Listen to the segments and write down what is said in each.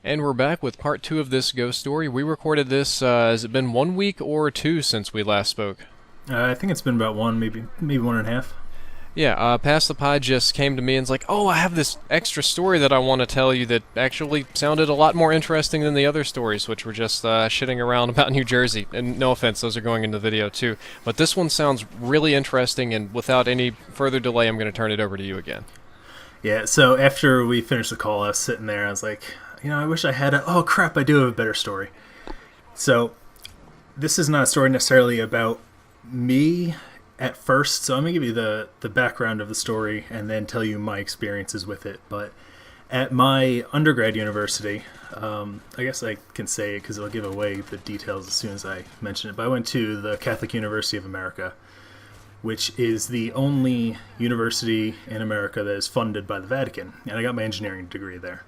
And we're back with part two of this ghost story. We recorded this, has it been 1 week or two since we last spoke? I think it's been about one, maybe 1.5. Yeah, PassThePi just came to me and's like, oh, I have this extra story that I want to tell you that actually sounded a lot more interesting than the other stories, which were just shitting around about New Jersey. And no offense, those are going in the video too. But this one sounds really interesting, and without any further delay, I'm going to turn it over to you again. Yeah. So after we finished the call, I was sitting there. I was like, I wish I had a. Oh crap! I do have a better story. So this is not a story necessarily about me at first, so I'm going to give you the background of the story and then tell you my experiences with it. But at my undergrad university, I guess I can say it because it'll give away the details as soon as I mention it, but I went to the Catholic University of America, which is the only university in America that is funded by the Vatican, and I got my engineering degree there.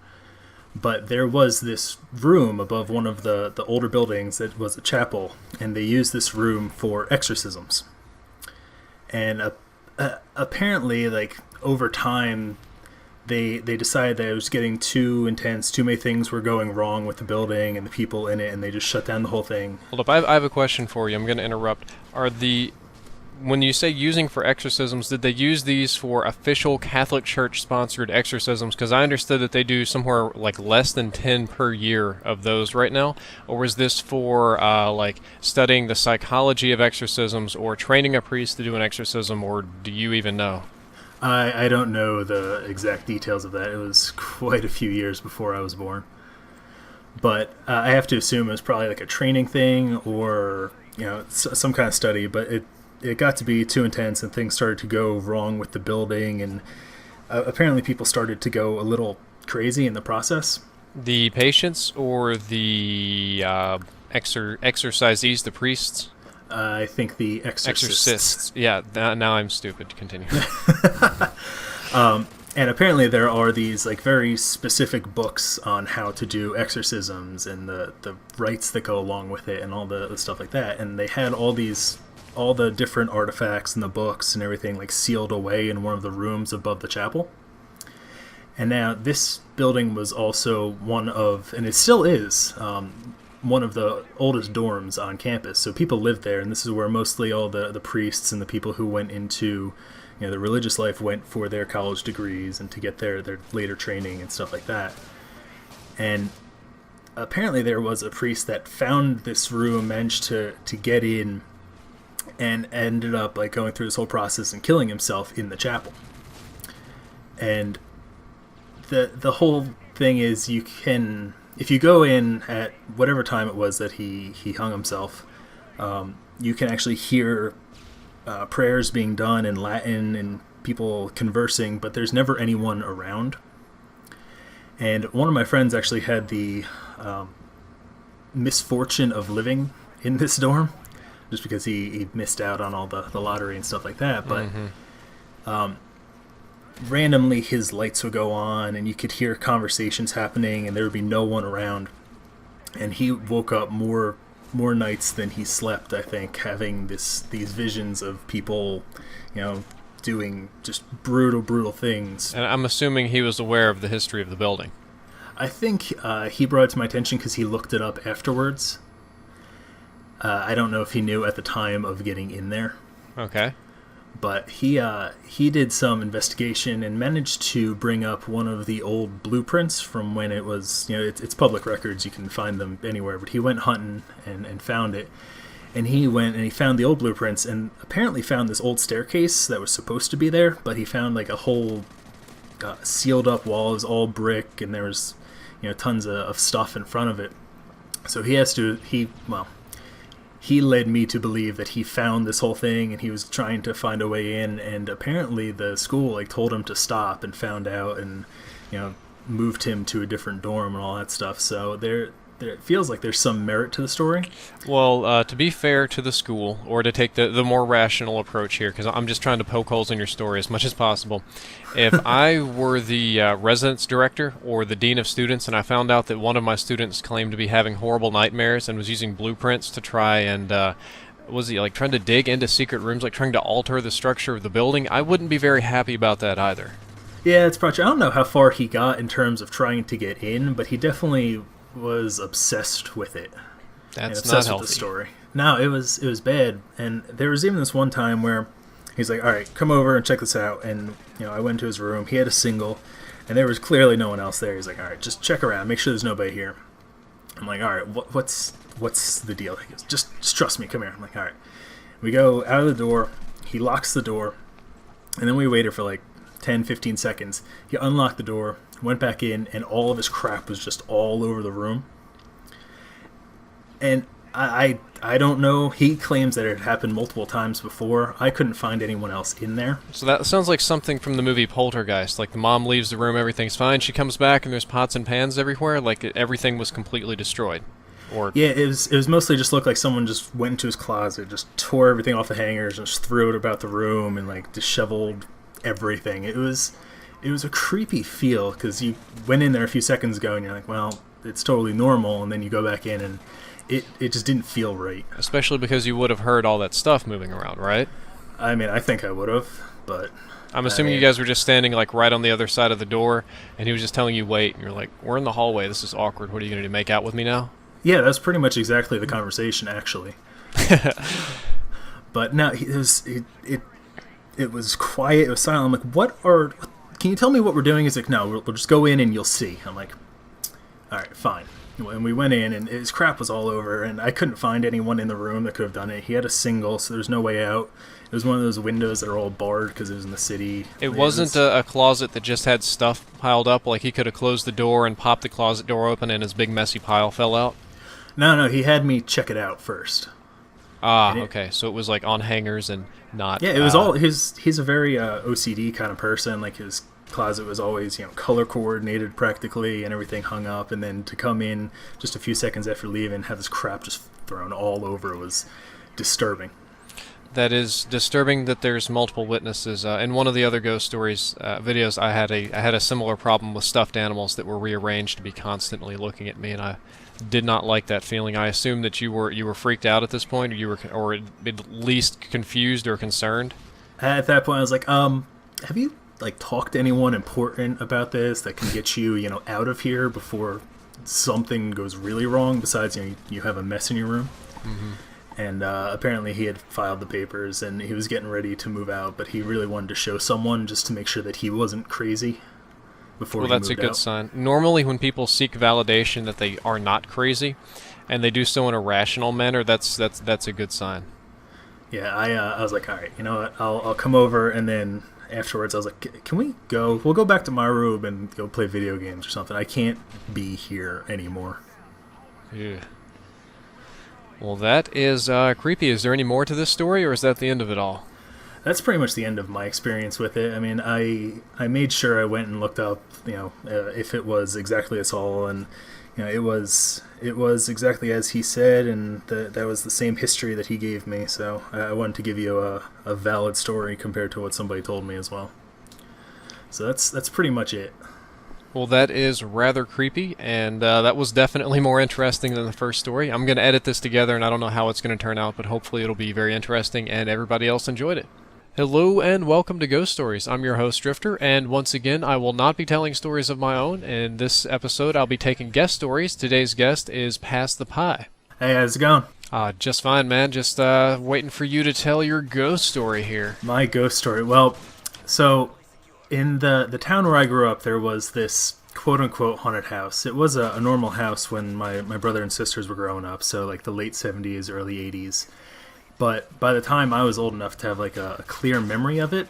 But there was this room above one of the older buildings that was a chapel, and they used this room for exorcisms. And apparently, like, over time, they decided that it was getting too intense. Too many things were going wrong with the building and the people in it, and they just shut down the whole thing. Hold up, I have a question for you. I'm going to interrupt. When you say using for exorcisms, did they use these for official Catholic Church-sponsored exorcisms? Because I understood that they do somewhere like less than 10 per year of those right now. Or was this for like studying the psychology of exorcisms or training a priest to do an exorcism, or do you even know? I don't know the exact details of that. It was quite a few years before I was born. But I have to assume it was probably like a training thing or some kind of study, but it got to be too intense and things started to go wrong with the building, and apparently people started to go a little crazy in the process. The patients or the exorcisees, the priests? I think the exorcists. Yeah, now I'm stupid. Continue. And apparently there are these like very specific books on how to do exorcisms and the rites that go along with it and all the stuff like that. And they had all the different artifacts and the books and everything like sealed away in one of the rooms above the chapel. And now this building was also one of, and it still is, one of the oldest dorms on campus. So people lived there, and this is where mostly all the priests and the people who went into the religious life went for their college degrees and to get their later training and stuff like that. And apparently there was a priest that found this room, managed to get in, and ended up like going through this whole process and killing himself in the chapel. And the whole thing is, you can, if you go in at whatever time it was that he hung himself, you can actually hear prayers being done in Latin and people conversing, but there's never anyone around. And one of my friends actually had the misfortune of living in this dorm, just because he missed out on all the lottery and stuff like that. But randomly his lights would go on and you could hear conversations happening and there would be no one around. And he woke up more nights than he slept, I think, having these visions of people, doing just brutal things. And I'm assuming he was aware of the history of the building. I think he brought it to my attention because he looked it up afterwards. I don't know if he knew at the time of getting in there. Okay. But he did some investigation and managed to bring up one of the old blueprints from when it was, it's public records, you can find them anywhere, but he went hunting and found it. And he went and he found the old blueprints and apparently found this old staircase that was supposed to be there, but he found like a whole sealed up wall. It was all brick and there was, tons of stuff in front of it. So he led me to believe that he found this whole thing and he was trying to find a way in, and apparently the school told him to stop and found out and moved him to a different dorm and all that stuff. So it feels like there's some merit to the story. Well, to be fair to the school, or to take the more rational approach here, because I'm just trying to poke holes in your story as much as possible. If I were the residence director or the dean of students and I found out that one of my students claimed to be having horrible nightmares and was using blueprints to try and was he trying to dig into secret rooms, trying to alter the structure of the building, I wouldn't be very happy about that either. Yeah, it's probably. I don't know how far he got in terms of trying to get in, but he definitely was obsessed with it. And That's not obsessed with healthy. the story. No, it was bad. And there was even this one time where he's like, "All right, come over and check this out." And I went to his room. He had a single, and there was clearly no one else there. He's like, "All right, just check around, make sure there's nobody here." I'm like, "All right, what's the deal?" He goes, "Just trust me. Come here." I'm like, "All right." We go out of the door. He locks the door, and then we waited for like 10, 15 seconds. He unlocked the door, went back in, and all of his crap was just all over the room. And I don't know. He claims that it happened multiple times before. I couldn't find anyone else in there. So that sounds like something from the movie Poltergeist. Like the mom leaves the room, everything's fine. She comes back and there's pots and pans everywhere. Like everything was completely destroyed. Or Yeah, it was mostly just looked like someone just went into his closet, just tore everything off the hangers, and just threw it about the room, and like disheveled everything. It was a creepy feel because you went in there a few seconds ago and you're like, well, it's totally normal, and then you go back in and it just didn't feel right. especially because you would have heard all that stuff moving around, right? I mean, I think I would have, but I'm assuming you guys were just standing like right on the other side of the door, and he was just telling you wait, and you're like, we're in the hallway, this is awkward. What are you gonna do? Make out with me now? yeah, that's pretty much exactly the conversation, actually. But no, it was quiet. It was silent. I'm like, can you tell me what we're doing? He's like, no, we'll just go in and you'll see. I'm like, all right, fine. And we went in, and his crap was all over, and I couldn't find anyone in the room that could have done it. He had a single, so there's no way out. It was one of those windows that are all barred because it was in the city. It wasn't a closet that just had stuff piled up. Like he could have closed the door and popped the closet door open, and his big messy pile fell out. No, he had me check it out first. Okay. So it was like on hangers and not. Yeah, it was all he's a very OCD kind of person. Like his closet was always color coordinated practically, and everything hung up. And then to come in just a few seconds after leaving, have his crap just thrown all over was disturbing. That is disturbing that there's multiple witnesses. In one of the other ghost stories videos, I had a similar problem with stuffed animals that were rearranged to be constantly looking at me, and I did not like that feeling. I assume that you were freaked out at this point, or at least confused or concerned. At that point, I was like, have you like talked to anyone important about this that can get you out of here before something goes really wrong? Besides, you have a mess in your room. Mm-hmm. And apparently he had filed the papers and he was getting ready to move out, but he really wanted to show someone just to make sure that he wasn't crazy before he moved out. Well, that's a good sign. Normally when people seek validation that they are not crazy, and they do so in a rational manner, that's a good sign. Yeah, I was like, all right, you know what, I'll come over, and then afterwards I was like, can we go? We'll go back to my room and go play video games or something. I can't be here anymore. Yeah. Well, that is creepy. Is there any more to this story, or is that the end of it all? That's pretty much the end of my experience with it. I mean, I made sure I went and looked up, if it was exactly as all, and it was exactly as he said, and that was the same history that he gave me. So I wanted to give you a valid story compared to what somebody told me as well. So that's pretty much it. Well, that is rather creepy, and that was definitely more interesting than the first story. I'm going to edit this together, and I don't know how it's going to turn out, but hopefully it'll be very interesting, and everybody else enjoyed it. Hello, and welcome to Ghost Stories. I'm your host, Drifter, and once again, I will not be telling stories of my own. In this episode, I'll be taking guest stories. Today's guest is PassThePi. Hey, how's it going? Just fine, man. Just waiting for you to tell your ghost story here. My ghost story. Well, so in the town where I grew up, there was this quote-unquote haunted house. It was a normal house when my brother and sisters were growing up, so like the late 70s, early 80s. But by the time I was old enough to have like a clear memory of it,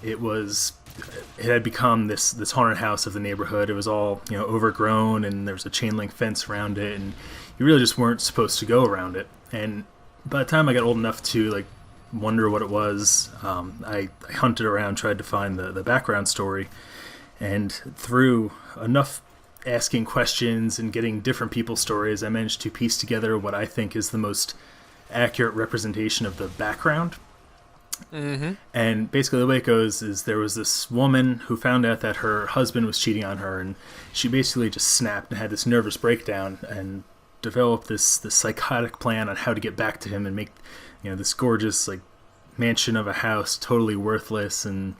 it had become this haunted house of the neighborhood. It was all overgrown, and there was a chain link fence around it, and you really just weren't supposed to go around it. And by the time I got old enough to like wonder what it was, I hunted around, tried to find the background story, and through enough asking questions and getting different people's stories, I managed to piece together what I think is the most accurate representation of the background. Mm-hmm. And basically the way it goes is there was this woman who found out that her husband was cheating on her, and she basically just snapped and had this nervous breakdown and developed this psychotic plan on how to get back to him and make this gorgeous like mansion of a house totally worthless. And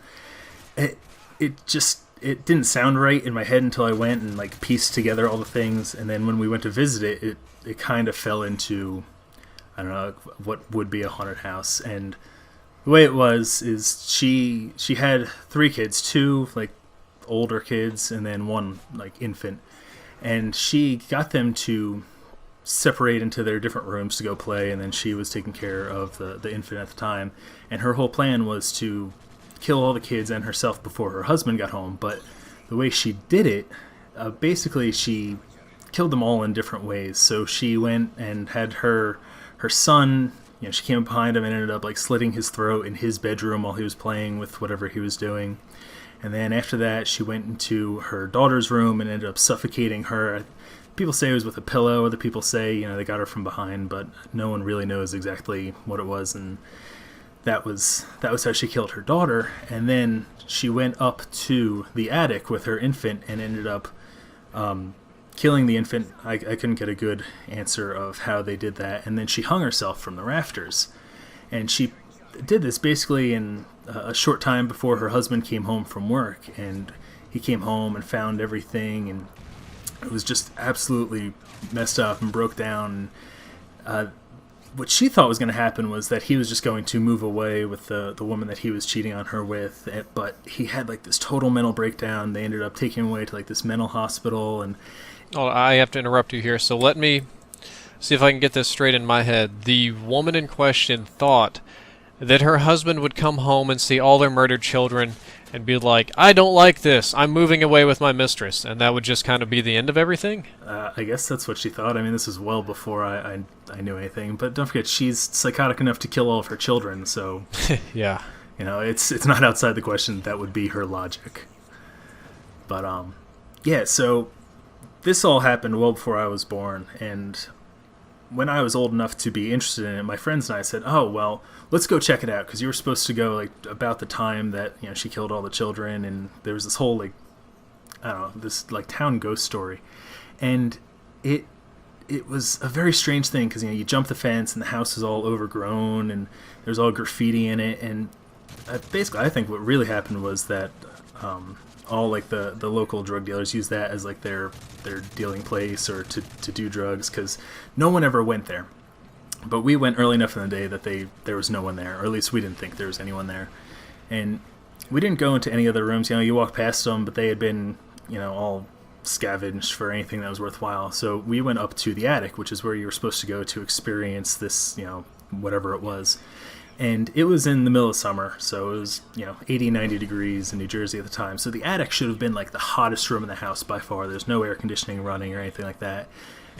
it didn't sound right in my head until I went and like pieced together all the things, and then when we went to visit it, it kind of fell into, I don't know, what would be a haunted house. And the way it was is she had 3 kids, 2 like older kids and then 1 like infant, and she got them to separate into their different rooms to go play, and then she was taking care of the infant at the time, and her whole plan was to kill all the kids and herself before her husband got home. But the way she did it, basically she killed them all in different ways. So she went and had her son, she came behind him and ended up like slitting his throat in his bedroom while he was playing with whatever he was doing. And then after that, she went into her daughter's room and ended up suffocating her. People say it was with a pillow. Other people say, they got her from behind, but no one really knows exactly what it was. And that was how she killed her daughter. And then she went up to the attic with her infant and ended up killing the infant. I couldn't get a good answer of how they did that. And then she hung herself from the rafters. And she did this basically in a short time before her husband came home from work. And he came home and found everything, and it was just absolutely messed up and broke down. What she thought was going to happen was that he was just going to move away with the woman that he was cheating on her with, but he had like this total mental breakdown. They ended up taking him away to like this mental hospital. And Oh, I have to interrupt you here, so let me see if I can get this straight in my head. The woman in question thought that her husband would come home and see all their murdered children and be like, I don't like this, I'm moving away with my mistress, and that would just kind of be the end of everything? I guess that's what she thought. I mean, this is well before I knew anything, but don't forget, she's psychotic enough to kill all of her children, so yeah. It's not outside the question that would be her logic. But yeah, so this all happened well before I was born, and when I was old enough to be interested in it, my friends and I said, oh, well, let's go check it out, because you were supposed to go like about the time that she killed all the children, and there was this whole like, I don't know, this like town ghost story. And it was a very strange thing, because you jump the fence and the house is all overgrown and there's all graffiti in it. And basically I think what really happened was that all like the local drug dealers use that as like their dealing place or to do drugs, because no one ever went there. But we went early enough in the day that there was no one there, or at least we didn't think there was anyone there. And we didn't go into any other rooms. You walk past them, but they had been all scavenged for anything that was worthwhile. So we went up to the attic, which is where you were supposed to go to experience this, whatever it was. And it was in the middle of summer, so it was 80, 90 degrees in New Jersey at the time. So the attic should have been like the hottest room in the house by far. There's no air conditioning running or anything like that.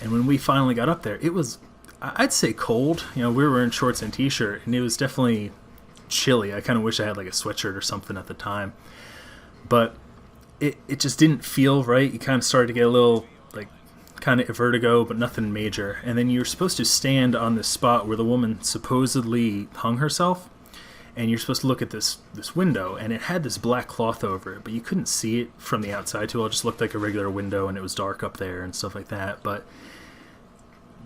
And when we finally got up there, it was, I'd say, cold. We were wearing shorts and t-shirt, and it was definitely chilly. I kind of wish I had like a sweatshirt or something at the time. But it just didn't feel right. You kind of started to get a little like kind of vertigo, but nothing major. And then you're supposed to stand on this spot where the woman supposedly hung herself, and you're supposed to look at this window, and it had this black cloth over it, but you couldn't see it from the outside too well. It just looked like a regular window, and it was dark up there and stuff like that. But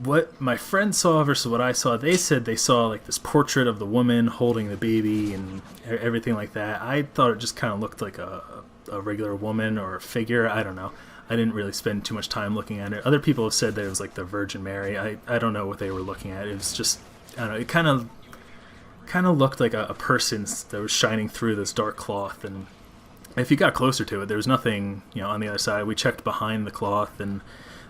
what my friends saw versus what I saw, they said they saw like this portrait of the woman holding the baby and everything like that. I thought it just kind of looked like a regular woman or a figure. I don't know. I didn't really spend too much time looking at it. Other people have said that it was like the Virgin Mary. I don't know what they were looking at. It was just, I don't know, it kind of looked like a person that was shining through this dark cloth. And if you got closer to it, there was nothing on the other side. We checked behind the cloth, and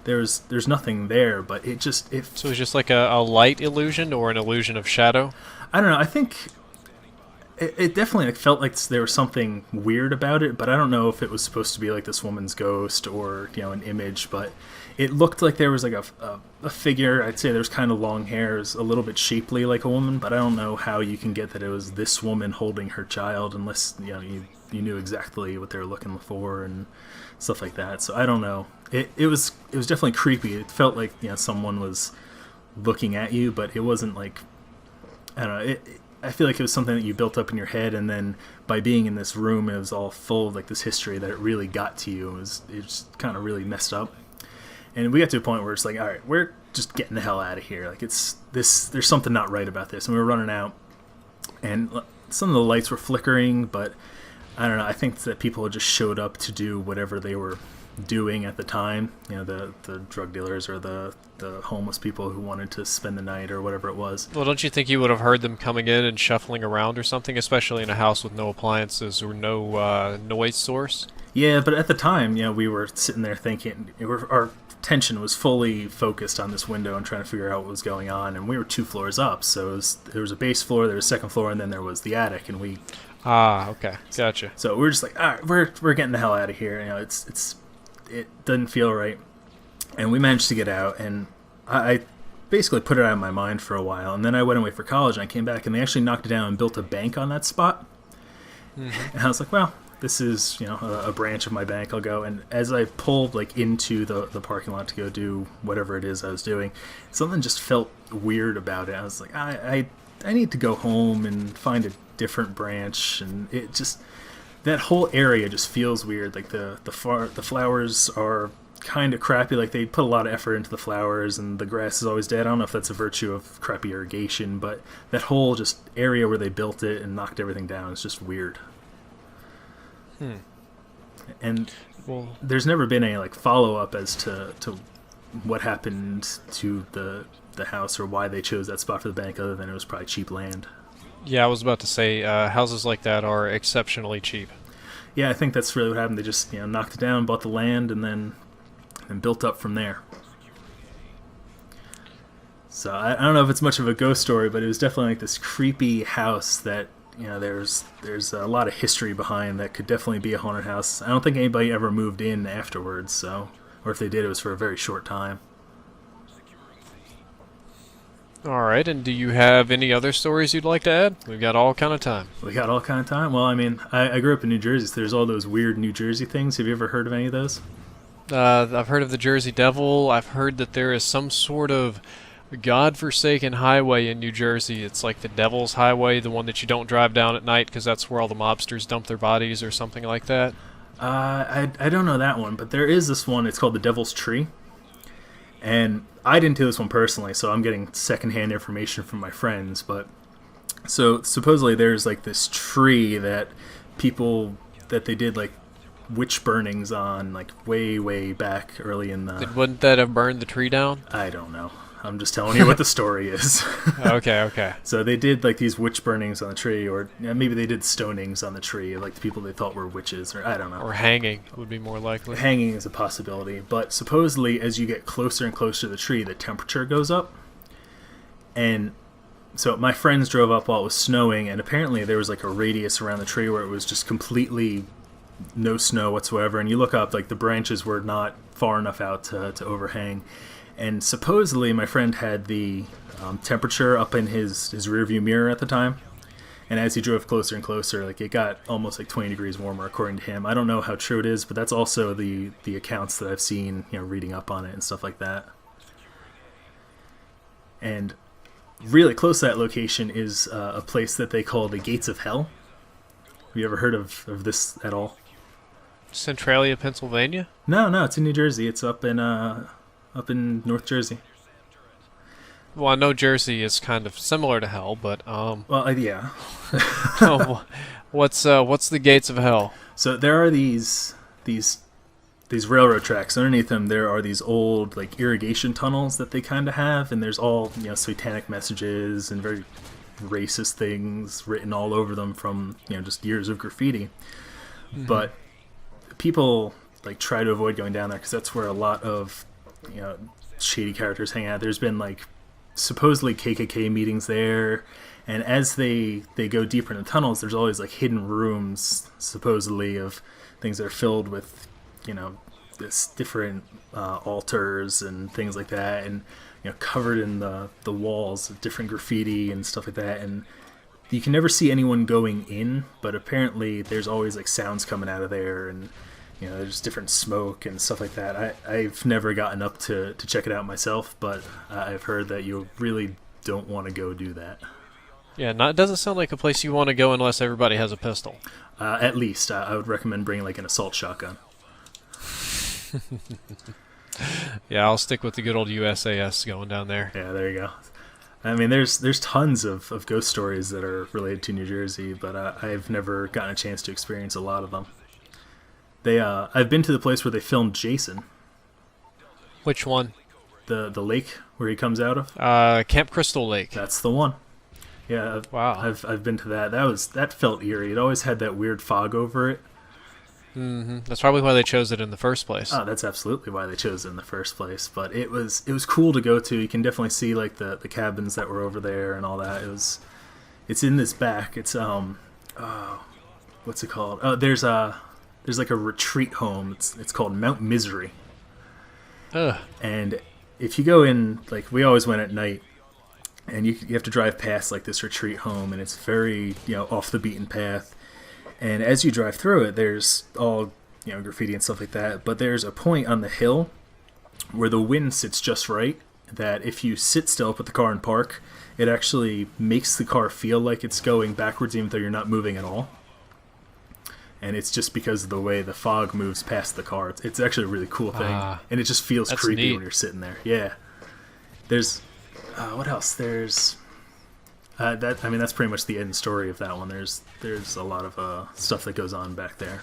there's nothing there, but it just So it was just like a light illusion or an illusion of shadow? I don't know. I think it definitely felt like there was something weird about it, but I don't know if it was supposed to be like this woman's ghost or an image. But it looked like there was like a figure. I'd say there's kind of long hair, a little bit shapely like a woman, but I don't know how you can get that it was this woman holding her child unless you knew exactly what they were looking for and stuff like that. So I don't know. It was definitely creepy. It felt like someone was looking at you, but it wasn't like, I don't know. I feel like it was something that you built up in your head, and then by being in this room, it was all full of like this history that it really got to you. It just kind of really messed up. And we got to a point where it's like, all right, we're just getting the hell out of here. Like there's something not right about this. And we were running out, and some of the lights were flickering, but I don't know. I think that people just showed up to do whatever they were doing at the time. You know, the drug dealers or the homeless people who wanted to spend the night or whatever it was. Well, don't you think you would have heard them coming in and shuffling around or something, especially in a house with no appliances or no noise source? Yeah, but at the time, you know, we were sitting there thinking, our attention was fully focused on this window and trying to figure out what was going on. And we were 2 floors up, so there was a base floor, there was a second floor, and then there was the attic. And we Okay, gotcha. So we were just like, all right, we're getting the hell out of here. You know, it doesn't feel right, and we managed to get out. And I basically put it out of my mind for a while, and then I went away for college, and I came back, and they actually knocked it down and built a bank on that spot. Mm-hmm. And I was like, well, this is, you know, a branch of my bank. I'll go. And as I pulled like into the parking lot to go do whatever it is I was doing, something just felt weird about it. I was like, I need to go home and find a different branch. And it just, that whole area just feels weird. Like the flowers are kind of crappy. Like they put a lot of effort into the flowers, and the grass is always dead. I don't know if that's a virtue of crappy irrigation, but that whole just area where they built it and knocked everything down is just weird. And there's never been any like follow up as to what happened to the house or why they chose that spot for the bank, other than it was probably cheap land. Yeah, I was about to say, houses like that are exceptionally cheap. Yeah, I think that's really what happened. They just, you know, knocked it down, bought the land, and built up from there. So I don't know if it's much of a ghost story, but it was definitely like this creepy house that, you know, there's a lot of history behind that could definitely be a haunted house. I don't think anybody ever moved in afterwards, so, or if they did, it was for a very short time. All right, and do you have any other stories you'd like to add? We've got all kind of time. We got all kind of time? Well, I mean, I grew up in New Jersey, so there's all those weird New Jersey things. Have you ever heard of any of those? I've heard of the Jersey Devil. I've heard that there is some sort of godforsaken highway in New Jersey. It's like the Devil's Highway, the one that you don't drive down at night because that's where all the mobsters dump their bodies or something like that. I don't know that one, but there is this one. It's called the Devil's Tree. And I didn't do this one personally, so I'm getting secondhand information from my friends. But so supposedly there's like this tree that they did like witch burnings on, like way back early in the... Wouldn't that have burned the tree down? I don't know. I'm just telling you what the story is. Okay. So they did like these witch burnings on the tree, or maybe they did stonings on the tree, like the people they thought were witches, or I don't know. Or hanging would be more likely. Hanging is a possibility, but supposedly as you get closer and closer to the tree, the temperature goes up. And so my friends drove up while it was snowing, and apparently there was like a radius around the tree where it was just completely no snow whatsoever. And you look up, like the branches were not far enough out to overhang. And supposedly my friend had the temperature up in his rearview mirror at the time. And as he drove closer and closer, like it got almost like 20 degrees warmer according to him. I don't know how true it is, but that's also the accounts that I've seen, you know, reading up on it and stuff like that. And really close to that location is a place that they call the Gates of Hell. Have you ever heard of this at all? Centralia, Pennsylvania? No, it's in New Jersey. It's up in North Jersey. Well, I know Jersey is kind of similar to hell, but well, yeah. What's the Gates of Hell? So there are these railroad tracks. Underneath them, there are these old like irrigation tunnels that they kind of have, and there's all, you know, satanic messages and very racist things written all over them from, you know, just years of graffiti. Mm-hmm. But people like try to avoid going down there because that's where a lot of, you know, shady characters hang out. There's been like supposedly KKK meetings there, and as they go deeper in the tunnels, there's always like hidden rooms supposedly of things that are filled with, you know, this different altars and things like that, and, you know, covered in the walls of different graffiti and stuff like that. And you can never see anyone going in, but apparently there's always like sounds coming out of there, and, you know, there's different smoke and stuff like that. I've never gotten up to check it out myself, but I've heard that you really don't want to go do that. Yeah, it doesn't sound like a place you want to go unless everybody has a pistol. At least I would recommend bringing like an assault shotgun. Yeah, I'll stick with the good old USAS going down there. Yeah, there you go. I mean, there's tons of ghost stories that are related to New Jersey, but I've never gotten a chance to experience a lot of them. I've been to the place where they filmed Jason, Which one? the lake where he comes out of. Camp Crystal Lake. That's the one. Yeah, Wow. I've been to that. That felt eerie. It always had that weird fog over it. That's probably why they chose it in the first place. Oh, that's absolutely why they chose it in the first place. But it was cool to go to. You can definitely see like the cabins that were over there and all that. It's in this back. It's what's it called? Oh, there's like a retreat home. It's called Mount Misery. Ugh. And if you go in, like we always went at night, and you have to drive past like this retreat home, and it's very off the beaten path. And as you drive through it, there's all graffiti and stuff like that. But there's a point on the hill where the wind sits just right that if you sit still, put the car in park, it actually makes the car feel like it's going backwards even though you're not moving at all. And it's just because of the way the fog moves past the car. It's actually a really cool thing. And it just feels creepy neat. when you're sitting there. Yeah. There's... what else? There's... that's pretty much the end story of that one. There's a lot of stuff that goes on back there.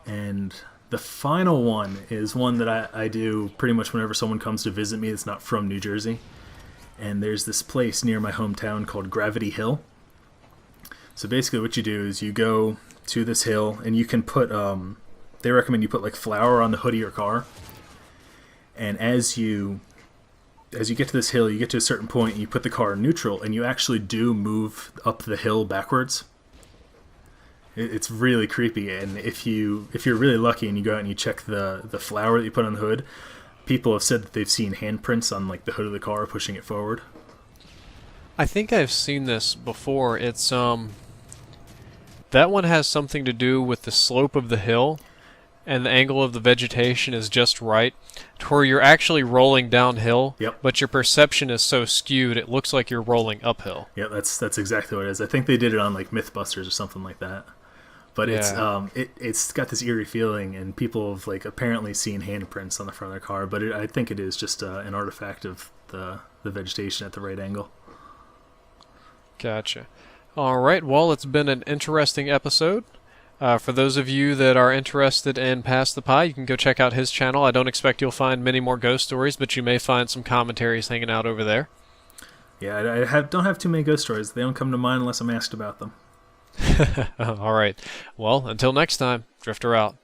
And the final one is one that I do pretty much whenever someone comes to visit me that's not from New Jersey. And there's this place near my hometown called Gravity Hill. So basically what you do is you go to this hill, and you can put, they recommend you put like flour on the hood of your car. And as you get to this hill, you get to a certain point, and you put the car in neutral, and you actually do move up the hill backwards. It's really creepy, and if you're really lucky and you go out and you check the flour that you put on the hood, people have said that they've seen handprints on like the hood of the car pushing it forward. I think I've seen this before. It's that one has something to do with the slope of the hill, and the angle of the vegetation is just right to where you're actually rolling downhill. Yep. But your perception is so skewed it looks like you're rolling uphill. Yeah, that's exactly what it is. I think they did it on like Mythbusters or something like that. But Yeah. it's got this eerie feeling, and people have like apparently seen handprints on the front of their car. But I think it is just an artifact of the vegetation at the right angle. Gotcha. All right, well, it's been an interesting episode. For those of you that are interested in PassThePi, you can go check out his channel. I don't expect you'll find many more ghost stories, but you may find some commentaries hanging out over there. Yeah, I don't have too many ghost stories. They don't come to mind unless I'm asked about them. All right. Well, until next time, Drifter out.